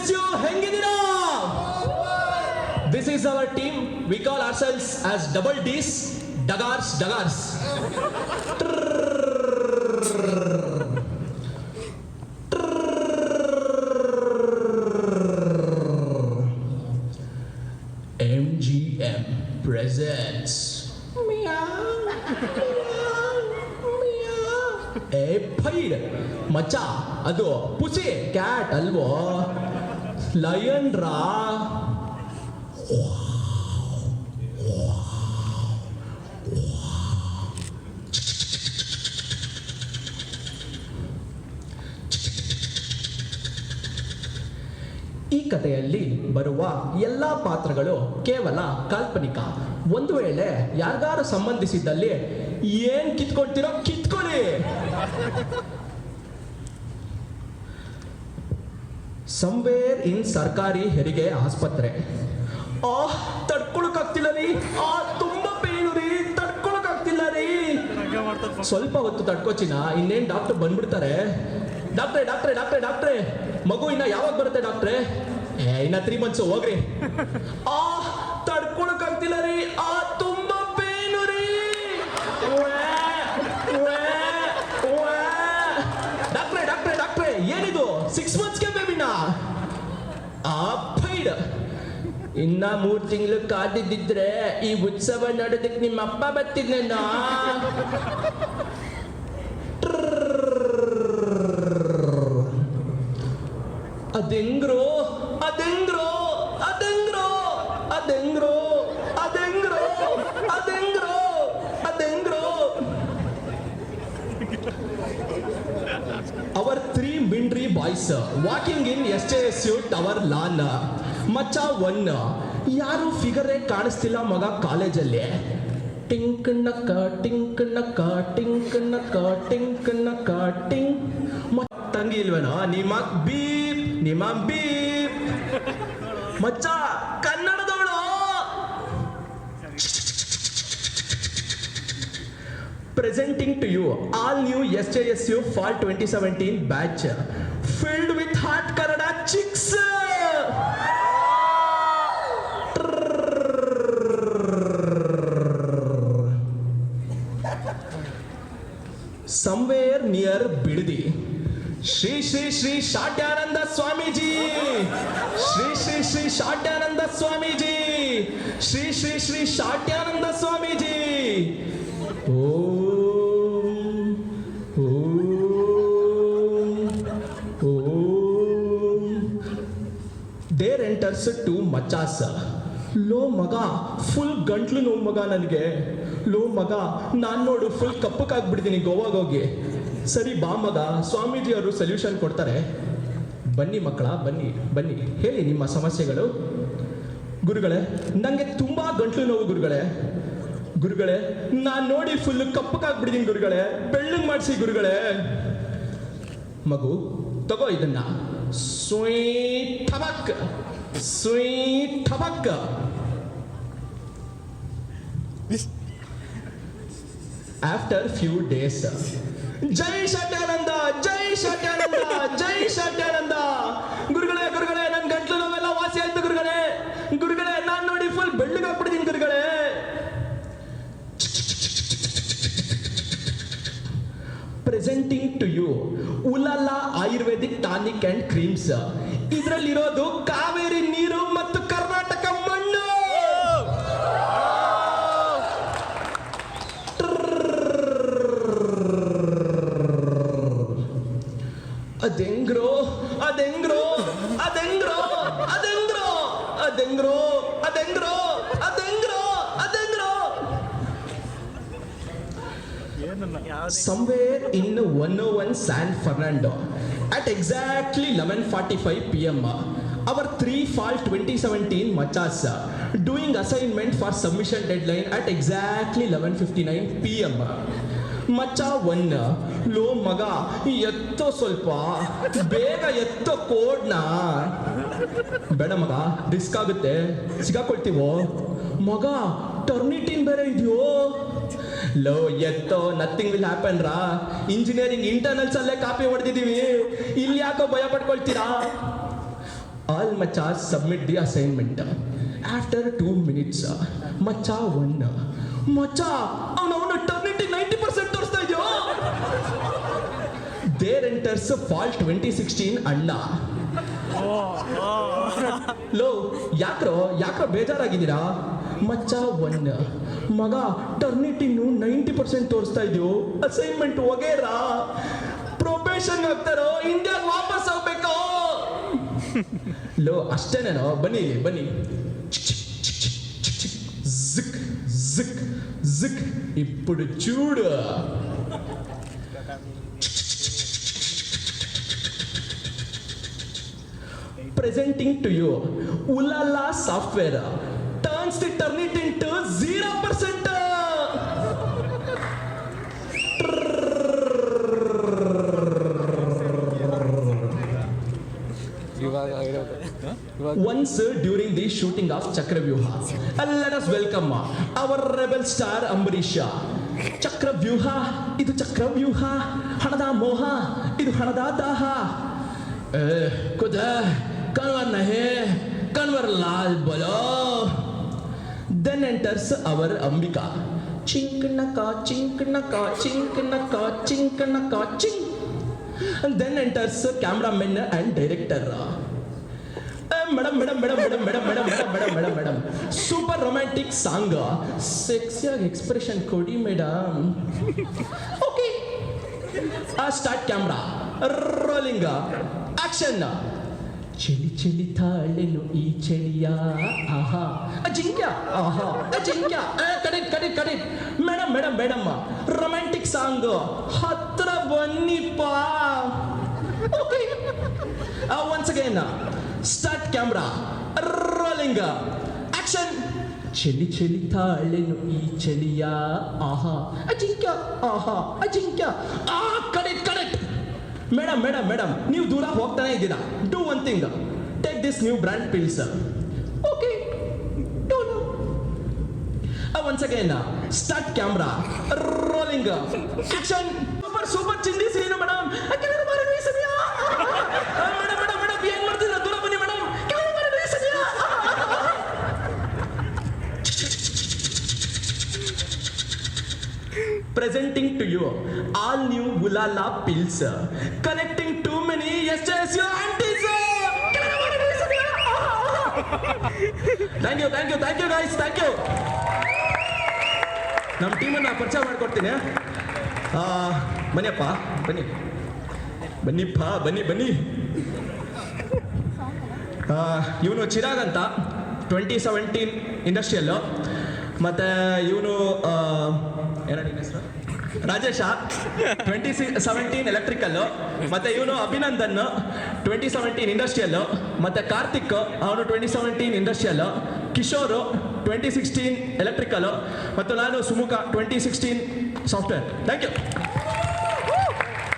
SJSU ಹೆಂಗಿದ್ದೀರಾ? This is our team. We call ourselves as double D's, Dagars. MGM presents. ಏ fried ಮಚ್ಚ, ಅದು ಪುಸಿ cat ಅಲ್ವೋ, lion ರಾ. ಈ ಕಥೆಯಲ್ಲಿ ಬರುವ ಎಲ್ಲ ಪಾತ್ರಗಳು ಕೇವಲ ಕಾಲ್ಪನಿಕ. ಒಂದು ವೇಳೆ ಯಾರಿಗಾರು ಸಂಬಂಧಿಸಿದ್ದಲ್ಲಿ ಏನ್ ಕಿತ್ಕೊಳ್ತಿರೋ ಕಿತ್ಕೊಳ್ಳಿ. ಸಮ್ವೇರ್ ಇನ್ ಸರ್ಕಾರಿ ಹೆರಿಗೆ ಆಸ್ಪತ್ರೆ. ತಡ್ಕೊಳಕ್ಕಾಗ್ತಿಲ್ಲ ರೀ, ತುಂಬಾ ಪೇನು ರೀ, ತಡ್ಕೊಳಕ್ಕಾಗ್ತಿಲ್ಲ ರೀ. ಸ್ವಲ್ಪ ಹೊತ್ತು ತಡ್ಕೋಚಿನ, ಇನ್ನೇನ್ ಡಾಕ್ಟರ್ ಬಂದ್ಬಿಡ್ತಾರೆ. ಡಾಕ್ಟ್ರೆ ಮಗು ಇನ್ನ ಯಾವಾಗ ಬರುತ್ತೆ ಡಾಕ್ಟ್ರೆ? ಇನ್ನ 3 months ಹೋಗ್ರಿ. ತಡ್ಕೊಳಕ್ಕಾಗ್ತಿಲ್ಲ ರೀ, ತುಂಬಾ ಪೇನು ರೀ. ಡಾಕ್ಟ್ರೆ ಏನಿದು 6 months ಬೇಬಿನ? ಫೈಡ್. ಇನ್ನ 3 ತಿಂಗಳು ಕಾದಿದ್ದಿದ್ರೆ ಈ ಉತ್ಸವ ನೋಡೋದಕ್ಕೆ ನಿಮ್ಮ ಅಪ್ಪ ಬರ್ತಿದ್ನ. ಅದೆಂಗ್ರೋ Our 3 Mindri boys walking in SJSU tower lawn. ಮಚ್ಚ 1, ಯಾರು ಫಿಗರೇ ಕಾಣಿಸ್ತಿಲ್ಲ ಮಗ ಕಾಲೇಜಲ್ಲಿ. ಟಿಂಕ್ ನಕ್ಕ ತಂಗಿ ಇಲ್ವೇನೋ? ನಿಮ್ಮ ಬೀಪ್ ಮಚ್ಚ ಕನ್ನಡದವಳು. Presenting to you all new SJSU Fall 2017 batch filled with hot Kannada chicks. Somewhere near Biddi, Shri Shatyananda Swamiji. Shri Shatyananda Swamiji. Shri Shatyananda Swamiji. There enters 2 machas. Low ಮಗ, full ಗಂಟ್ಲು ನೋವು ಮಗ ನನಗೆ. Low ಮಗ, ನಾನು ನೋಡು full ಕಪ್ಪಕ್ಕಾಗ್ಬಿಡ್ತೀನಿ ಗೋವಾಗ ಹೋಗಿ. ಸರಿ ಬಾ ಮಗ, ಸ್ವಾಮೀಜಿ ಅವರು ಸೊಲ್ಯೂಷನ್ ಕೊಡ್ತಾರೆ. ಬನ್ನಿ ಮಕ್ಕಳ, ಬನ್ನಿ ಹೇಳಿ ನಿಮ್ಮ ಸಮಸ್ಯೆಗಳು. ಗುರುಗಳೇ, ನನಗೆ ತುಂಬಾ ಗಂಟ್ಲು ನೋವು ಗುರುಗಳೇ, ನಾನು ನೋಡಿ ಫುಲ್ ಕಪ್ಪಕ್ಕಾಗ್ಬಿಡ್ತೀನಿ ಗುರುಗಳೇ, ಬೆಳ್ಳಗ್ ಮಾಡಿಸಿ ಗುರುಗಳೇ. ಮಗು ತಗೋ ಇದನ್ನ, ಸ್ವೀಟ್ ಟಬಕ್. After few days, ಜೈ ಸತ್ಯಾನಂದ. ಗುರುಗಳೇ, ನನ್ನ ಗಂಟ್ಲು ನೋವೆಲ್ಲ ವಾಸಿ ಆಯ್ತು ಗುರುಗಳೇ, ನಾನು ನೋಡಿ ಫುಲ್ ಬೆಳ್ಳಗಾಗ್ಬಿಡ್ತೀನಿ ಗುರುಗಳೇ. Presenting to you ಉಲಾಲಾ ಆಯುರ್ವೇದಿಕ್ ಟಾನಿಕ್ ಅಂಡ್ ಕ್ರೀಮ್ಸ್. ಇದರಲ್ಲಿರೋದು ಕಾವೇರಿ ನೀರು ಮತ್ತು ಕರ್ನಾಟಕ ಮಣ್ಣು. ಅದೆಂಗ್ರೋ Somewhere in 101 San Fernando at exactly 11:45 p.m. our 3 Fall 2017 machas doing assignment for submission deadline at exactly 11:59 p.m. ಮಚ್ಚ 1, ಲೋ ಮಗ ಎತ್ತೋ, ಸ್ವಲ್ಪ ಬೇಗ ಎತ್ತೋ ಕೋಡ್ನ. ಬೇಡ ಮಗ, ರಿಸ್ಕ್ ಆಗುತ್ತೆ, ಸಿಗಾಕೊಳ್ತೀವೋ. ಮಗ ಟರ್ನಿಟಿನ್ ಬೇರೆ ಇದೆಯೋ. ಲೋ ಎತ್ತೋ, ನಥಿಂಗ್ ವಿಲ್ ಹ್ಯಾಪನ್ ರಾ. ಇಂಜಿನಿಯರಿಂಗ್ ಇಂಟರ್ನಲ್ಸ್ ಅಲ್ಲೇ ಕಾಪಿ ಹೊಡೆದಿದ್ದೀವಿ, ಇಲ್ಲಿ ಯಾಕೋ ಭಯ ಪಡ್ಕೊಳ್ತೀರಾ? All machas submit the assignment. After 2 minutes, macha 1. Macha, ಅವನು ಟರ್ನಿಟಿ 90% ತೋರಿಸ್ತಾ ಇದೆಯೋ. There enters fall 2016 ಅಣ್ಣ. ಲೋ ಯಾಕ್ರೋ ಬೇಜಾರಾಗಿದ್ದೀರಾ? ಮಚ್ಚ 1. ಮಗ ಟರ್ನಿಟಿನು 90% ತೋರಿಸ್ತಾ ಇದೆಯೋ, ಅಸೈನ್ಮೆಂಟ್ ವಗೇರಾ, ಪ್ರೊಬೇಷನ್ ಆಗ್ತಾರೋ, ಇಂಡಿಯಾಗೆ ವಾಪಸ್ ಹೋಗ್ಬೇಕು. ಲೋ ಅಷ್ಟೇನೇನೋ, ಬನ್ನಿ ಜಿಕ್ ಜಿಕ್ ಜಿಕ್. ఇప్పుడు చూడు. Presenting to you, Ulala software turns the Turnitin into 0%. Once during the shooting of Chakravyuha, let us welcome our rebel star Ambarisha. Chakravyuha, idu Chakravyuha, Hanada Moha, idu Hanada Daha. Kuda, Kanwar nahe, Kanwar lal bolo. Then enters our Ambika. Chinkanaka, chinkanaka, chinkanaka, chinkanaka, chink. And then enters cameraman and director. Madam. Super romantic song. Sexy expression kodi madam. Okay. Start camera. Rolling. Action. Chili thalenu ee cheliya. Aha. Ajinkya. Aha. Ajinkya. Cut it. Madam. Romantic song. Hatra banni pa. Okay. Once again. Start camera. Rolling. Action. Chili thalenu ee cheliya. Aha. Ajinkya. Aha. Ajinkya. Cut it. Madam. ನೀವು ದೂರ ಹೋಗ್ತಾನೆ ಇದ್ದೀರಾ. Do one thing. Take this new brand pills. Okay. Do now. Once again. Start camera. Rolling. Action. Super ಚಿಂದಿ ಸೀನು madam. ಕೆಲವರು ಮಾರ ವೀಸನಿಯಾ. Madam ಏನು ಮಾಡ್ತಿದ್ದೀರಾ? ದೂರ ಬನ್ನಿ ಮೇಡಮ್. ಕೆಲವರು ಮಾರ ವೀಸನಿಯಾ. Presenting to you all new Ulala pills, connecting too many SJSU aunties. Thank you guys, thank you. ನಮ್ಮ ಟೀಮನ್ನು ಪರಿಚಯ ಮಾಡ್ಕೊಡ್ತೀನಿ. ಬನ್ನಿಯಪ್ಪ, ಬನ್ನಿ. ಇವನು ಚಿರಾಗ್ ಅಂತ 2017 ಇಂಡಸ್ಟ್ರಿಯಲ್ಲು. ಮತ್ತು ಇವನು ರಾಜೇಶ 2017 ಎಲೆಕ್ಟ್ರಿಕಲ್ಲು. ಮತ್ತು ಇವನು ಅಭಿನಂದನ್ 2017 ಇಂಡಸ್ಟ್ರಿಯಲ್ಲು. ಮತ್ತು ಕಾರ್ತಿಕ್ ಅವನು 2017 ಇಂಡಸ್ಟ್ರಿಯಲ್ಲು. ಕಿಶೋರು 2016 ಎಲೆಕ್ಟ್ರಿಕಲ್ಲು. ಮತ್ತು ನಾನು ಸುಮುಖ 2016 ಸಾಫ್ಟ್ವೇರ್. Thank you.